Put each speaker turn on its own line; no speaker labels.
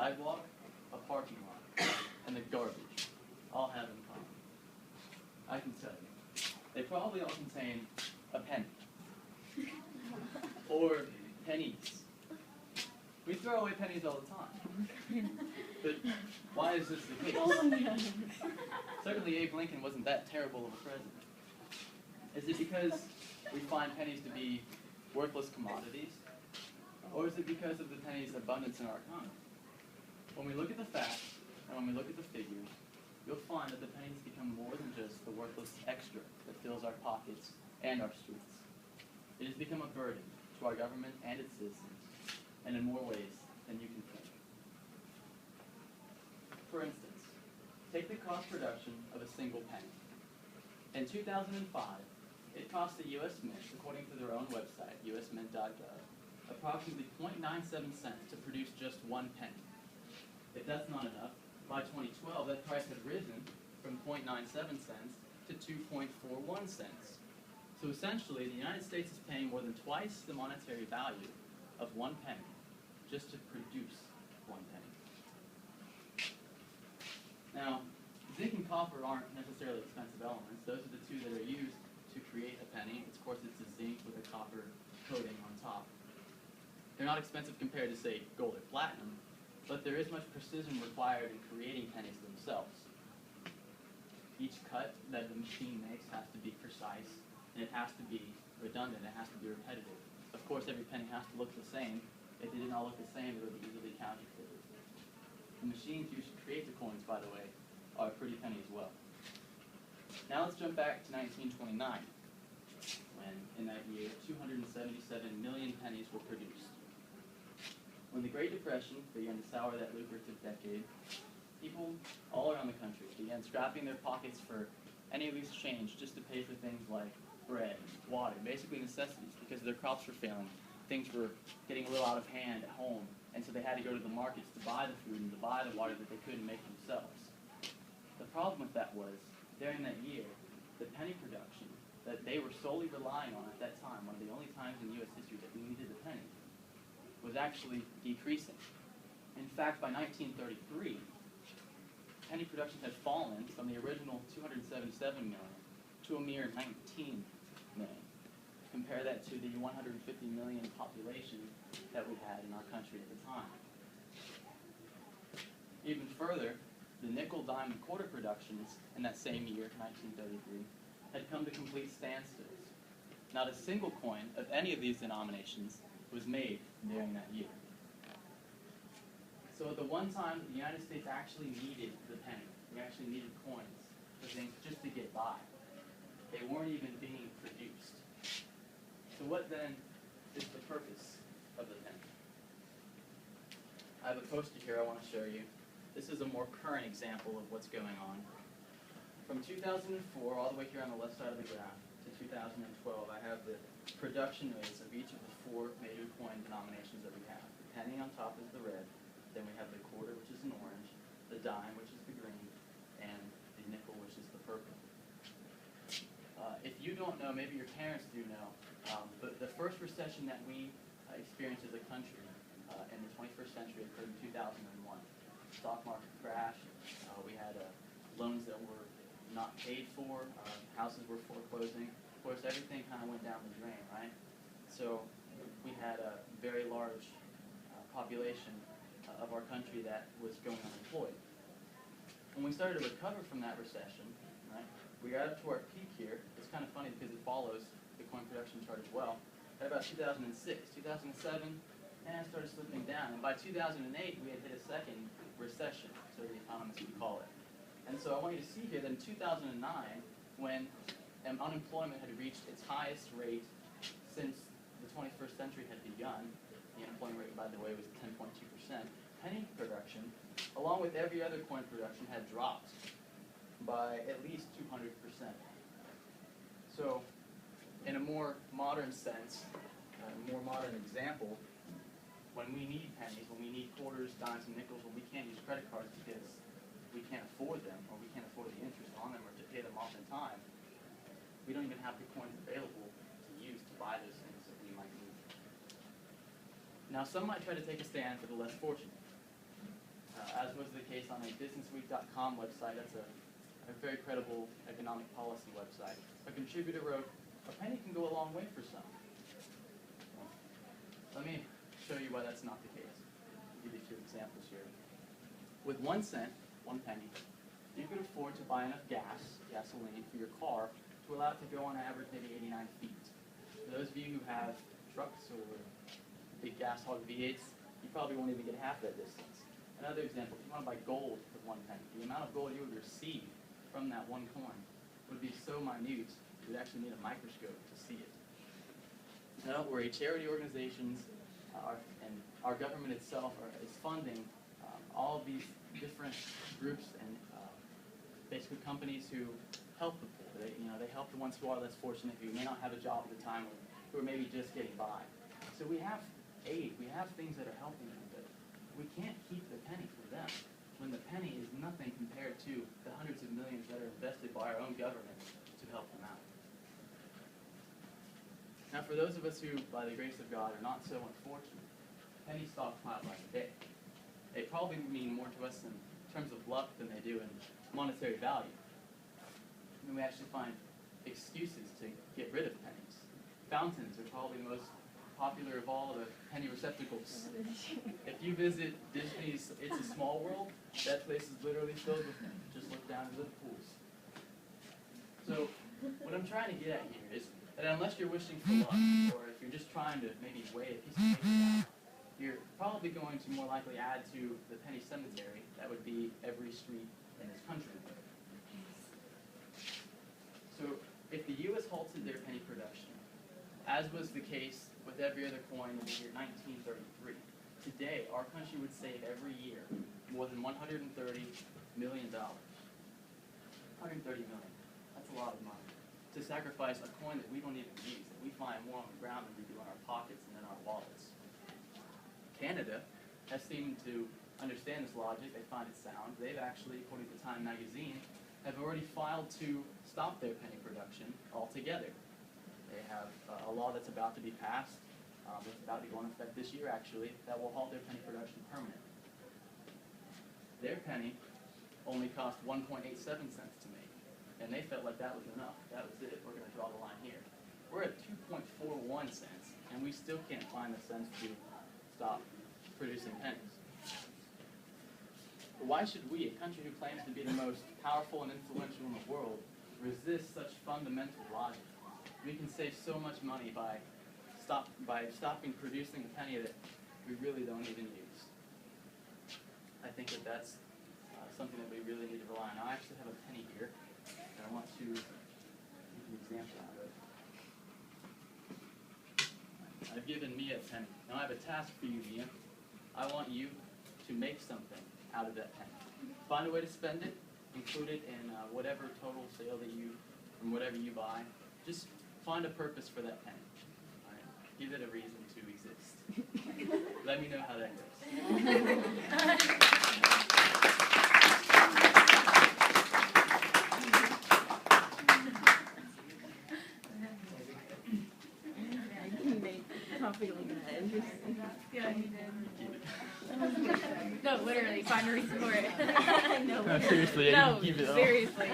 sidewalk, a parking lot, and the garbage all have in common? I can tell you. They probably all contain a penny. Or pennies. We throw away pennies all the time. But why is this the case? Certainly Abe Lincoln wasn't that terrible of a president. Is it because we find pennies to be worthless commodities? Or is it because of the penny's abundance in our economy? When we look at the facts, and when we look at the figures, you'll find that the pennies become more than just the worthless extra that fills our pockets and our streets. It has become a burden to our government and its citizens, and in more ways than you can think. For instance, take the cost production of a single penny. In 2005, it cost the U.S. Mint, according to their own website, usmint.gov, approximately 0.97 cents to produce just 1 penny. If that's not enough, by 2012, that price had risen from 0.97 cents to 2.41 cents. So essentially, the United States is paying more than twice the monetary value of 1 penny just to produce 1 penny. Now, zinc and copper aren't necessarily expensive elements. Those are the two that are used to create a penny. Of course, it's a zinc with a copper coating on top. They're not expensive compared to, say, gold or platinum, but there is much precision required in creating pennies themselves. Each cut that the machine makes has to be precise, and it has to be redundant, it has to be repetitive. Of course, every penny has to look the same. If they did not look the same, it would be easily counterfeited. The machines used to create the coins, by the way, are a pretty penny as well. Now let's jump back to 1929, when, in that year, 277 million pennies were produced. When the Great Depression began to sour that lucrative decade, people all around the country began scrapping their pockets for any loose change just to pay for things like bread, water, basically necessities, because their crops were failing. Things were getting a little out of hand at home, and so they had to go to the markets to buy the food and to buy the water that they couldn't make themselves. The problem with that was, during that year, the penny production that they were solely relying on at that time, one of the only times in U.S. history that we needed a penny, was actually decreasing. In fact, by 1933, penny production had fallen from the original 277 million to a mere 19 million. Compare that to the 150 million population that we had in our country at the time. Even further, the nickel, dime, and quarter productions in that same year, 1933, had come to complete standstills. Not a single coin of any of these denominations was made during that year. So at the one time the United States actually needed the penny, we actually needed coins for things just to get by, they weren't even being produced. So what then is the purpose of the penny? I have a poster here I want to show you. This is a more current example of what's going on. From 2004, all the way here on the left side of the graph, to 2012, I have the production rates of each of the 4 major coin denominations that we have. The penny on top is the red, then we have the quarter, which is an orange, the dime, which is the green, and the nickel, which is the purple. If you don't know, maybe your parents do know, but the first recession that we experienced as a country in the 21st century occurred in 2001. Stock market crash, we had loans that were not paid for, houses were foreclosing. Of course, everything kind of went down the drain, right? So we had a very large population of our country that was going unemployed. When we started to recover from that recession, right, we got up to our peak here. It's kind of funny because it follows the coin production chart as well. At about 2006, 2007, and it started slipping down. And by 2008, we had hit a second recession, so the economists would call it. And so I want you to see here that in 2009, when unemployment had reached its highest rate since the 21st century had begun, the unemployment rate, by the way, was 10.2%, penny production, along with every other coin production, had dropped by at least 200%. So, in a more modern sense, a more modern example, when we need pennies, when we need quarters, dimes, and nickels, when we can't use credit cards because we can't afford them, or we can't afford the interest on them, or to pay them off in time, we don't even have the coins available to use to buy those things that we might need. Now, some might try to take a stand for the less fortunate. based on a businessweek.com website. That's a very credible economic policy website. A contributor wrote, "A penny can go a long way for some." Let me show you why that's not the case. I'll give you two examples here. With 1 cent, 1 penny, you could afford to buy enough gasoline for your car to allow it to go on average maybe 89 feet. For those of you who have trucks or big gas hog V8s, you probably won't even get half that distance. Another example, if you want to buy gold with 1 penny, the amount of gold you would receive from that 1 coin would be so minute, you would actually need a microscope to see it. Now, don't worry, charity organizations and our government itself is funding all of these different groups and basically companies who help the poor. They help the ones who are less fortunate, who may not have a job at the time, or who are maybe just getting by. So we have aid, we have things that are helping them, but we can't keep the penny for them when the penny is nothing compared to the hundreds of millions that are invested by our own government to help them out. Now, for those of us who, by the grace of God, are not so unfortunate, penny stocks might like day. They probably mean more to us in terms of luck than they do in monetary value. And we actually find excuses to get rid of pennies. Fountains are probably the most popular of all the penny receptacles. If you visit Disney's It's a Small World, that place is literally filled with them. Just look down into the pools. So what I'm trying to get at here is that unless you're wishing for luck, or if you're just trying to maybe weigh a piece of paper down, you're probably going to more likely add to the penny cemetery that would be every street in this country. So if the U.S. halted their penny production, as was the case with every other coin in the year 1933, today our country would save every year more than $130 million. $130 million. That's a lot of money. To sacrifice a coin that we don't even use, that we find more on the ground than we do in our pockets and in our wallets. Canada has seemed to understand this logic. They find it sound. They've actually, according to Time magazine, have already filed to stop their penny production altogether. They have a law that's about to be passed, that's about to go into effect this year actually, that will halt their penny production permanently. Their penny only cost 1.87 cents to make, and they felt like that was enough. That was it. We're going to draw the line here. We're at 2.41 cents, and we still can't find the sense to stop producing pennies. But why should we, a country who claims to be the most powerful and influential in the world, resist such fundamental logic? We can save so much money by stopping producing a penny that we really don't even use. I think that that's something that we really need to rely on. I actually have a penny here, and I want to give an example out of it. I've given Mia a penny. Now I have a task for you, Mia. I want you to make something out of that penny. Find a way to spend it, include it in whatever total sale that from whatever you buy. Just find a purpose for that penny. All right? Give it a reason to exist. Let me know how that goes.
Yeah, he did. No, literally, find a reason for it.
No, seriously,
No,
keep it up.
seriously.